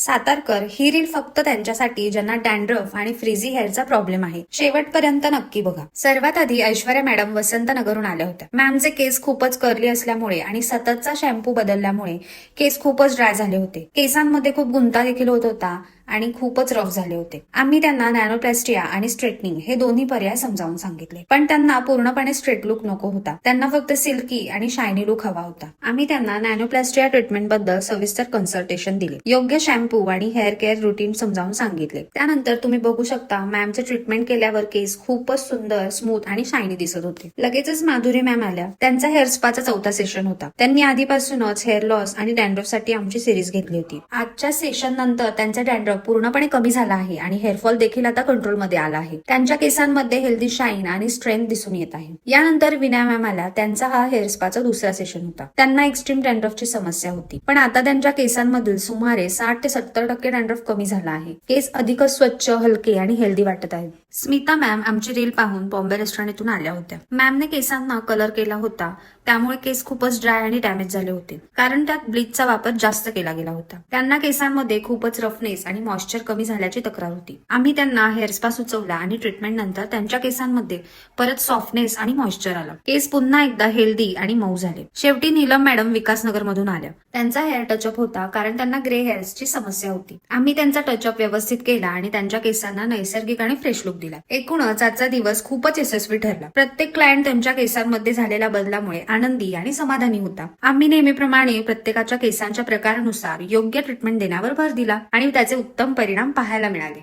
सातारकर ही reel फक्त त्यांच्यासाठी ज्यांना डॅन्ड्रफ आणि फ्रिझी हेअरचा प्रॉब्लेम आहे. शेवटपर्यंत नक्की बघा. सर्वात आधी ऐश्वर्या मॅडम वसंतनगरहून आल्या होत्या. मॅमचे केस खूपच कर्ली असल्यामुळे आणि सततचा शॅम्पू बदलल्यामुळे केस खूपच ड्राय झाले होते. केसांमध्ये खूप गुंता देखील होत होता आणि खूपच रफ झाले होते. आम्ही त्यांना नॅनोप्लास्टिया आणि स्ट्रेटनिंग हे दोन्ही पर्याय समजावून सांगितले, पण त्यांना पूर्णपणे स्ट्रेट लुक नको होता. त्यांना फक्त सिल्की आणि शायनी लुक हवा होता. आम्ही त्यांना नॅनोप्लास्टिया ट्रीटमेंट बद्दल सविस्तर कन्सल्टेशन दिले, योग्य शॅम्पू आणि हेअर केअर रुटीन समजावून सांगितले. त्यानंतर तुम्ही बघू शकता मॅमचे ट्रीटमेंट केल्यावर केस खूपच सुंदर, स्मूथ आणि शायनी दिसत होते. लगेचच माधुरी मॅम आल्या. त्यांचा हेअर स्पाचा 4था सेशन होता. त्यांनी आधीपासूनच हेअर लॉस आणि डॅन्ड्रफ साठी आमची सिरीज घेतली होती. आजच्या सेशन नंतर त्यांचा डॅन्ड्रफ पूर्णपणे कमी झाला आहे आणि हेअरफॉल देखील आता कंट्रोलमध्ये आला आहे. त्यांच्या केसांमध्ये हेल्दी शाईन आणि स्ट्रेंथ दिसून येत आहे. यानंतर विनय मॅम आल्या. त्यांचा हा हेअर स्पाचा 2रा सेशन होता. त्यांना एक्स्ट्रीम डॅन्ड्रफची समस्या होती, पण आता त्यांच्या केसांमधील सुमारे 60 ते 70% डॅन्ड्रफ कमी झाला आहे. केस अधिकच स्वच्छ, हलके आणि हेल्दी वाटत आहेत. स्मिता मॅम आमची रील पाहून बॉम्बे रेस्टॉरंटून आल्या होत्या. मॅमने केसांना कलर केला होता, त्यामुळे केस खूपच ड्राय आणि डॅमेज झाले होते, कारण त्यात ब्लीचचा वापर जास्त केला गेला होता. त्यांना केसांमध्ये खूपच रफनेस आणि मॉइश्चर कमी झाल्याची तक्रार होती. आम्ही त्यांना हेअर स्पा सुचवला आणि ट्रीटमेंट नंतर त्यांच्या केसांमध्ये परत सॉफ्टनेस आणि मॉइश्चर आला. केस पुन्हा एकदा हेल्दी आणि मऊ झाले. शेवटी नीलम मॅडम विकासनगर मधून आल्या. त्यांचा हेअर टचअप होता, कारण त्यांना ग्रे हेअर्सची समस्या होती. आम्ही त्यांचा टचअप व्यवस्थित केला आणि त्यांच्या केसांना नैसर्गिक आणि फ्रेश लुक दिला. एकूणच आजचा दिवस खूपच यशस्वी ठरला. प्रत्येक क्लायंट त्यांच्या केसांमध्ये झालेल्या बदलामुळे आनंदी आणि समाधानी होता. आम्ही नेहमीप्रमाणे प्रत्येकाच्या केसांच्या प्रकारानुसार योग्य ट्रीटमेंट देण्यावर भर दिला आणि त्याचे उत्तम परिणाम पाहायला मिळाले.